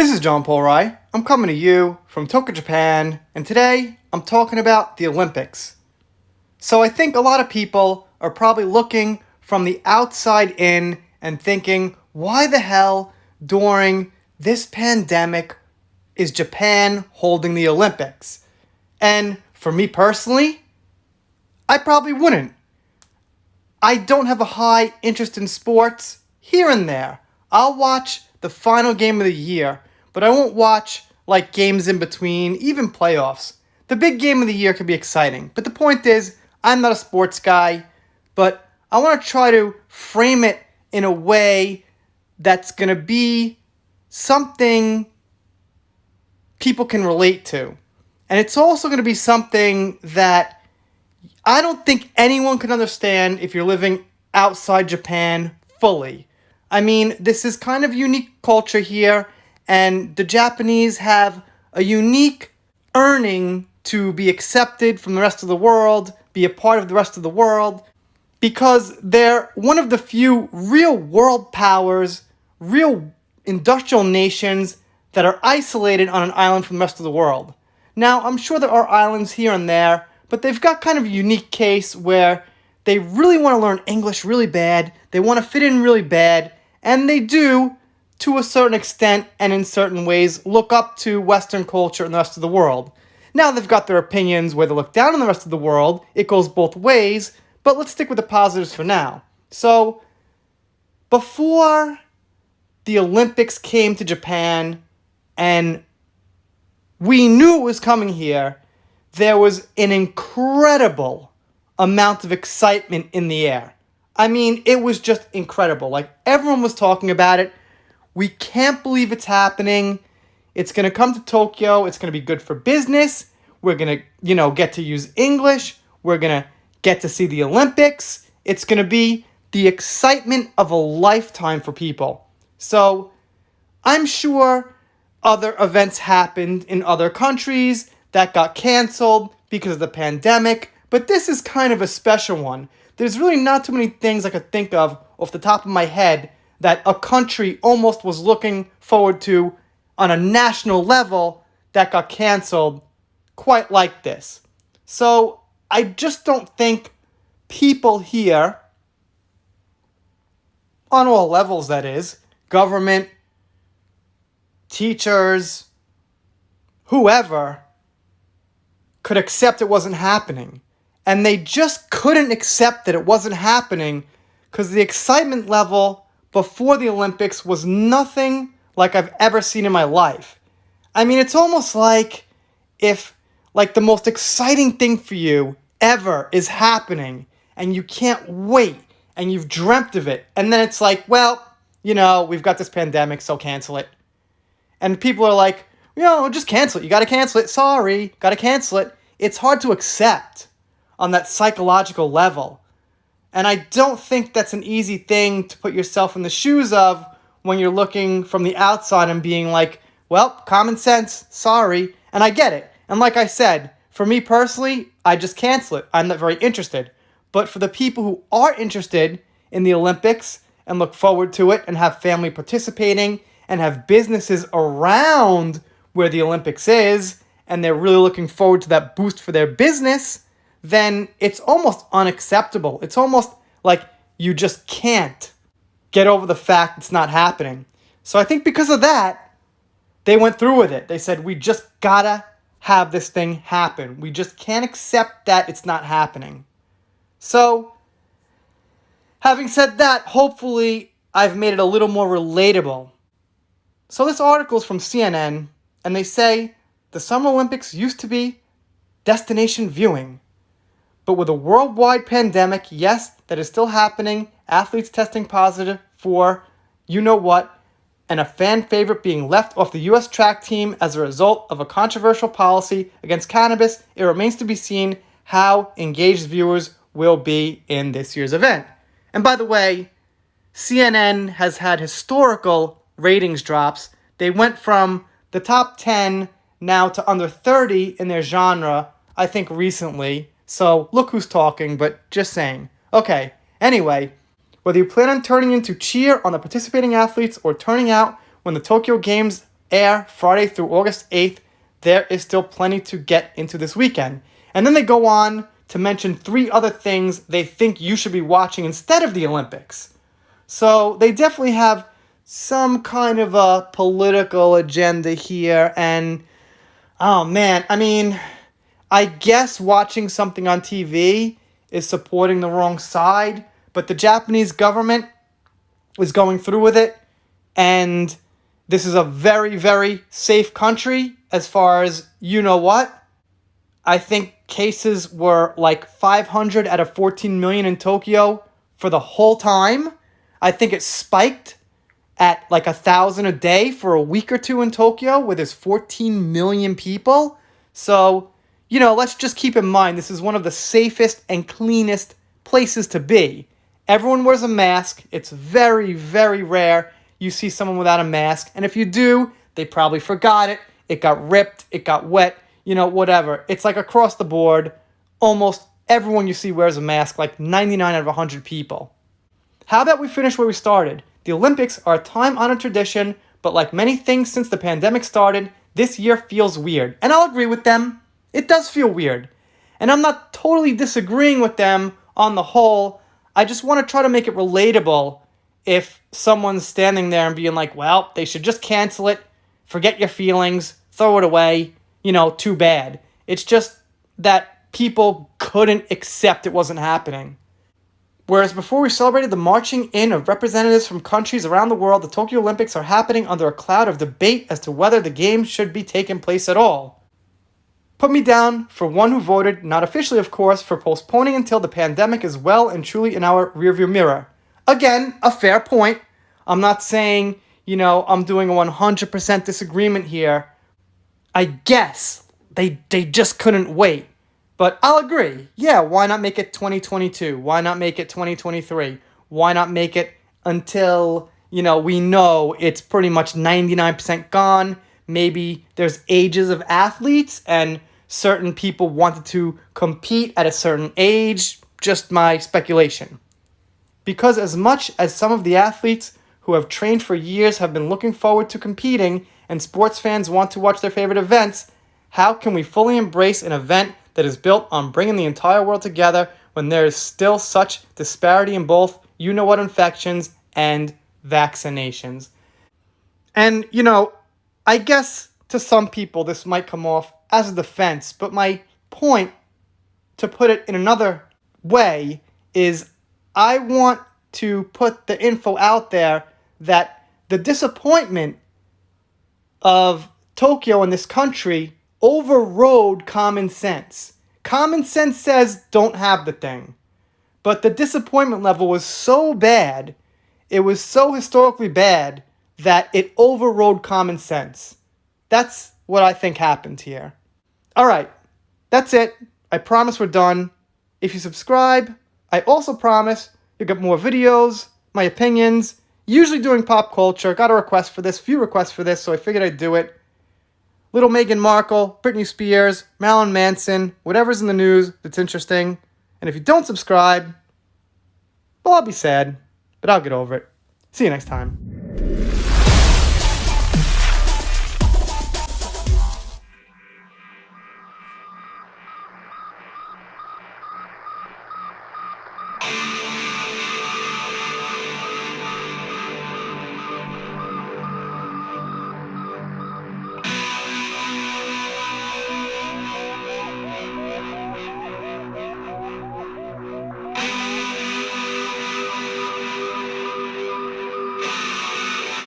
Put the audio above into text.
This is John Paul Rai. I'm coming to you from Tokyo, Japan, and today I'm talking about the Olympics. So I think a lot of people are probably looking from the outside in and thinking, why the hell during this pandemic is Japan holding the Olympics? And for me personally, I probably wouldn't. I don't have a high interest in sports here and there. I'll watch the final game of the year, but I won't watch like games in between, even playoffs. The big game of the year can be exciting, but the point is, I'm not a sports guy, but I want to try to frame it in a way that's going to be something people can relate to. And it's also going to be something that I don't think anyone can understand if you're living outside Japan fully. I mean, this is kind of unique culture here, and the Japanese have a unique earning to be accepted from the rest of the world, be a part of the rest of the world, because they're one of the few real world powers, real industrial nations that are isolated on an island from the rest of the world. Now, I'm sure there are islands here and there, but they've got kind of a unique case where they really want to learn English really bad, they want to fit in really bad, and they do, to a certain extent and in certain ways, look up to Western culture and the rest of the world. Now they've got their opinions where they look down on the rest of the world. It goes both ways, but let's stick with the positives for now. So, before the Olympics came to Japan and we knew it was coming here, there was an incredible amount of excitement in the air. I mean, it was just incredible. Like, everyone was talking about it. We can't believe it's happening. It's going to come to Tokyo. It's going to be good for business. We're going to, get to use English. We're going to get to see the Olympics. It's going to be the excitement of a lifetime for people. So, I'm sure other events happened in other countries that got canceled because of the pandemic, but this is kind of a special one. There's really not too many things I could think of off the top of my head that a country almost was looking forward to on a national level that got canceled quite like this. So I just don't think people here, on all levels that is, government, teachers, whoever, could accept it wasn't happening. And they just couldn't accept that it wasn't happening because the excitement level before the Olympics was nothing like I've ever seen in my life. I mean, it's almost like if the most exciting thing for you ever is happening and you can't wait and you've dreamt of it. And then it's like, well, we've got this pandemic, so cancel it. And people are like, just cancel it. You got to cancel it. Sorry, got to cancel it. It's hard to accept on that psychological level. And I don't think that's an easy thing to put yourself in the shoes of when you're looking from the outside and being like, well, common sense, sorry. And I get it. And like I said, for me personally, I just cancel it. I'm not very interested. But for the people who are interested in the Olympics and look forward to it and have family participating and have businesses around where the Olympics is, and they're really looking forward to that boost for their business, then it's almost unacceptable. It's almost like you just can't get over the fact it's not happening. So I think because of that, they went through with it. They said, we just gotta have this thing happen. We just can't accept that it's not happening. So, having said that, hopefully I've made it a little more relatable. So this article is from CNN, and they say, the Summer Olympics used to be destination viewing. But with a worldwide pandemic, yes, that is still happening, athletes testing positive for you-know-what, and a fan favorite being left off the U.S. track team as a result of a controversial policy against cannabis, it remains to be seen how engaged viewers will be in this year's event. And by the way, CNN has had historical ratings drops. They went from the top 10 now to under 30 in their genre, I think recently. So look who's talking, but just saying. Okay, anyway, whether you plan on turning in to cheer on the participating athletes or turning out when the Tokyo Games air Friday through August 8th, there is still plenty to get into this weekend. And then they go on to mention 3 other things they think you should be watching instead of the Olympics. So they definitely have some kind of a political agenda here. And, oh man, I mean, I guess watching something on TV is supporting the wrong side, but the Japanese government is going through with it. And this is a very, very safe country as far as you know what. I think cases were like 500 out of 14 million in Tokyo for the whole time. I think it spiked at like 1,000 a day for a week or two in Tokyo where there's 14 million people. So, let's just keep in mind this is one of the safest and cleanest places to be. Everyone wears a mask. It's very, very rare you see someone without a mask. And if you do, they probably forgot it. It got ripped. It got wet. Whatever. It's like across the board, almost everyone you see wears a mask, like 99 out of 100 people. How about we finish where we started? The Olympics are a time-honored tradition, but like many things since the pandemic started, this year feels weird. And I'll agree with them. It does feel weird. And I'm not totally disagreeing with them on the whole. I just want to try to make it relatable if someone's standing there and being like, well, they should just cancel it, forget your feelings, throw it away, too bad. It's just that people couldn't accept it wasn't happening. Whereas before we celebrated the marching in of representatives from countries around the world, the Tokyo Olympics are happening under a cloud of debate as to whether the games should be taking place at all. Put me down for one who voted, not officially of course, for postponing until the pandemic is well and truly in our rearview mirror. Again, a fair point. I'm not saying, I'm doing a 100% disagreement here. I guess they just couldn't wait. But I'll agree. Yeah, why not make it 2022? Why not make it 2023? Why not make it until, we know it's pretty much 99% gone? Maybe there's ages of athletes and certain people wanted to compete at a certain age. Just my speculation. Because as much as some of the athletes who have trained for years have been looking forward to competing and sports fans want to watch their favorite events, how can we fully embrace an event that is built on bringing the entire world together when there is still such disparity in both infections and vaccinations? And, I guess to some people this might come off as a defense, but my point, to put it in another way, is I want to put the info out there that the disappointment of Tokyo and this country overrode common sense. Common sense says don't have the thing. But the disappointment level was so bad, it was so historically bad, that it overrode common sense. That's what I think happened here. Alright, that's it. I promise we're done. If you subscribe, I also promise you'll get more videos, my opinions, usually doing pop culture. Got a few requests for this, so I figured I'd do it. Little Meghan Markle, Britney Spears, Marilyn Manson, whatever's in the news that's interesting. And if you don't subscribe, well, I'll be sad, but I'll get over it. See you next time.